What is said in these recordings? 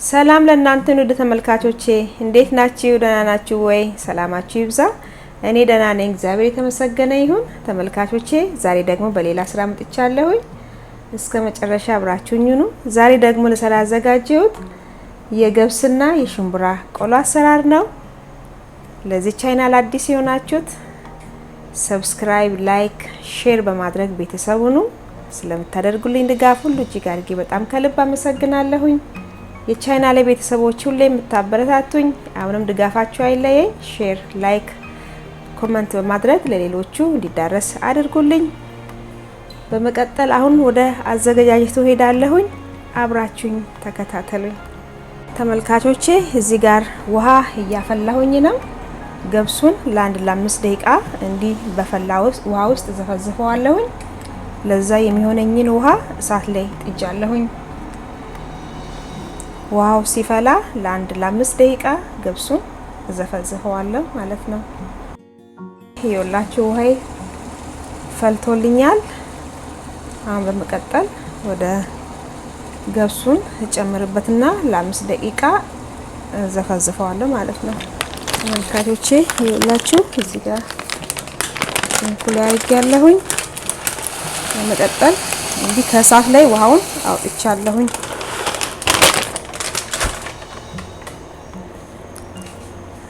ሰላም ለእናንተ ነው ተመልካቾቼ እንዴት ናችሁ ደህና ናችሁ ወይ ሰላማችሁ ይብዛ እኔ ደህና ነኝ እግዚአብሔር የተመሰገነ ይሁን ተመልካቾቼ ዛሬ ደግሞ በሌላ ስራ መጥቻለሁ እስከ መጨረሻ አብራችሁኝ ሁኑ ዛሬ ደግሞ ለሰራ አዘጋጀሁት የገብስና የሽንብራ ቆሎ አሰራር ነው ለዚህ ቻናል አዲስ የሆናችሁት ሰብስክራይብ ላይክ ሼር በማድረግ ቤተሰብ ሁኑ ስለምታደርጉልኝ ድጋፍ ሁሉ እጅግ አድርጌ በጣም ከልብ አመሰግናለሁኝ የቻናሌ ቤተሰቦች ሁሉ የምታበረታቱኝ አሁንም ድጋፋችሁ አይለየኝ ሼር ላይክ ኮሜንት በማድረግ ለሌሎቹ እንዲዳረስ አድርጉልኝ በመቀጠል አሁን ወደ አዘገጃጀቱ ሄዳለሁኝ አብራችሁኝ ተከታተሉኝ ተመልካቾቼ እዚህ ጋር ውሃ እያፈላሁኝ ነው ገብሱን ለ5 ደቂቃ እንዲ በፈላው ውሃ ውስጥ ዘፈዝፈዋለሁኝ ለዛ የሚሆነኝን ውሃ እሳት ላይ ጥጃለሁኝ ዋው ሲፈላ ለ5 ደቂቃ ገብሱን ዘፈዝፈዋለሁ ማለት ነው ይኸውላችሁ ውሃ ፈልቶልኛል አሁን በመቀጠል ወደ ገብሱን እጨምርበትና ለ5 ደቂቃ ዘፈዝፈዋለሁ ማለት ነው ተመልካቾቼ ይኸውላችሁ እዚህ ጋር እንኩላይ አድርጌያለሁኝ በመቀጠል እንዲህ ከእሳት ላይ ውሃውን አውጥቻለሁኝ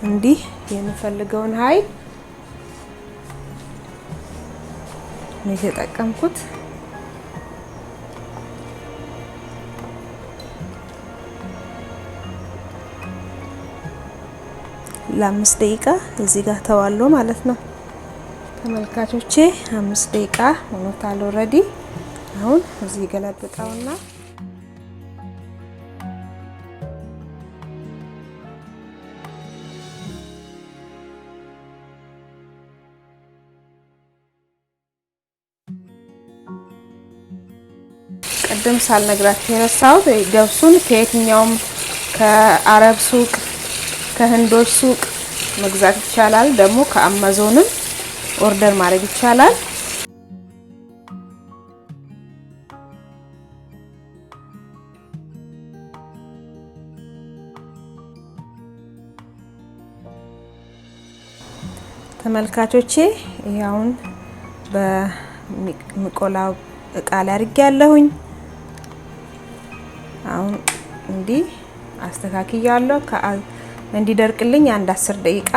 እንዲህ የምፈልገውን ኃይል ነው የተጠቀምኩት ለ5 ደቂቃ እዚህ ጋር ተዋለው ማለት ነው ተመልካቾቼ 5 ደቂቃ ሆኖታል ኦሬዲ አሁን እዚህ ገለብጣውና ቀደም ሳልነግራችሁ የረሳሁት ገብሱን ከየትኛውም ከአረብ ሱቅ ከህንዶች ሱቅ መግዛት ይቻላል ደግሞ ከአማዞንም ኦርደር ማድረግ ይቻላል ተመልካቾቼ ይሄውን በሚቆላው እቃ ላይ አድርጌያለሁኝ አሁን እንዲ አስተካክያለሁ እንዲደርቅልኝ አንድ 10 ደቂቃ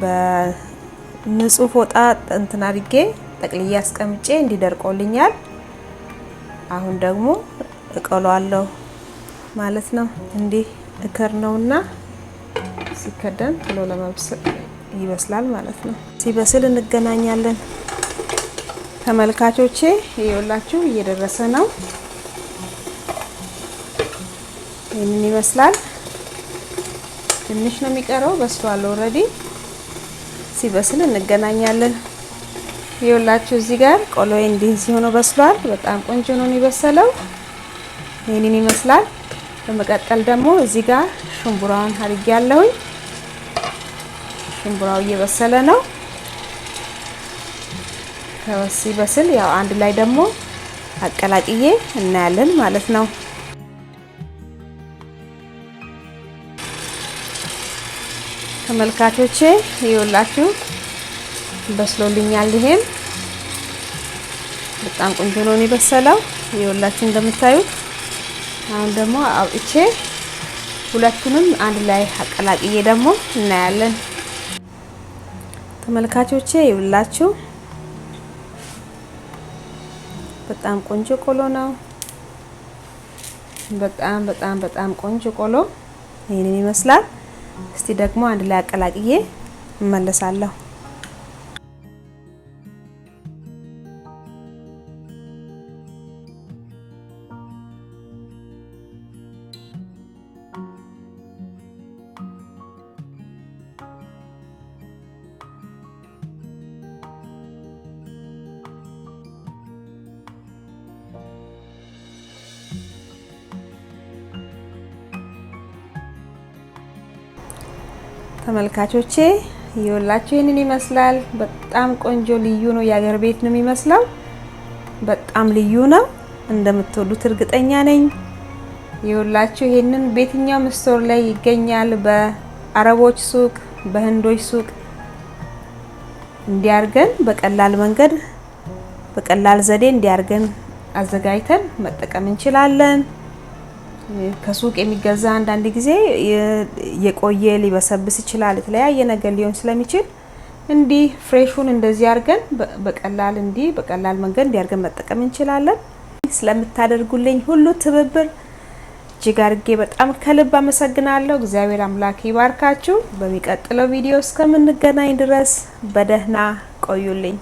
በንጹህ ፎጣ እንትና አድርጌ ጠቅልዬ አስቀምጬ እንዲደርቆልኛል አሁን ደግሞ እቆላዋለሁ ማለት ነው እንዲ እከር ነውና ሲከደን ቶሎ ለመብሰል ይበስላል ማለት ነው ሲበስል እንገናኛለን ተመልካቾቼ ይኸውላችሁ እየደረሰ ነው ይሄንን ይመስላል ትንሽ ነው የሚቀረው በስሏል ኦሬዲ ሲበስል እንገናኛለን ይኸውላችሁ እዚህ ጋር ቆሎዬ እንዲህ ሲሆን በስሏል በጣም ቆንጆ ነው የሚበሰለው ይሄንን ይመስላል በመቀጠል ደግሞ እዚህ ጋር ሽንብራውን አድርጌያለሁኝ ሽንብራው እየበሰለ ነው ሲበስል ያው አንድ ላይ ደግሞ አቀላቅዬ እናያለን ማለት ነው ተመልካቾቼ ይኸውላችሁ በስሎልኛል ይሄን በጣም ቆንጆ ነው የሚበሰለው ይኸውላችሁ እንደምታዩት አሁን ደግሞ አውጥቼ ሁለቱንም አንድ ላይ አቀላቅዬ ደግሞ እናያለን ተመልካቾቼ ይኸውላችሁ በጣም ቆንጆ ቆሎ ነው በጣም ቆንጆ ቆሎ ይሄንን ይመስላል እስቲ ደግሞ አንድ ላይ አቀላቅዬ እመለሳለሁ ተመልካቾቼ ይኸውላችሁ ይሄንን ይመስላል በጣም ቆንጆ ልዩ ነው ያገር ቤት ነው የሚመስለው በጣም ልዩ ነው እንደምትወዱት እርግጠኛ ነኝ ይኸውላችሁ ይሄንን በየትኛውም ስቶር ላይ ይገኛል። በአረቦች ሱቅ፣ በህንዶች ሱቅ እንዲያርገን በቀላል መንገድ በቀላል ዘዴ እንዲያርገን አዘጋጅተን መጠቀም እንችላለን። ከሱቅ የሚገዛ አንዳንድ ጊዜ የቆየ ሊበሰብስ ይችላል፣ የተለያየ ነገር ሊሆን ስለሚችል እንዲህ ፍሬሹን እንደዚህ አርገን በቀላል መንገድ እንዲያርገን መጠቀም እንችላለን። ስለምታደርጉልኝ ሁሉ ትብብር እጅግ አድርጌ በጣም ከልብ አመሰግናለሁ። እግዚአብሔር አምላክ ይባርካችሁ። በሚቀጥለው ቪዲዮ እስከምንገናኝ ድረስ በደህና ቆዩልኝ።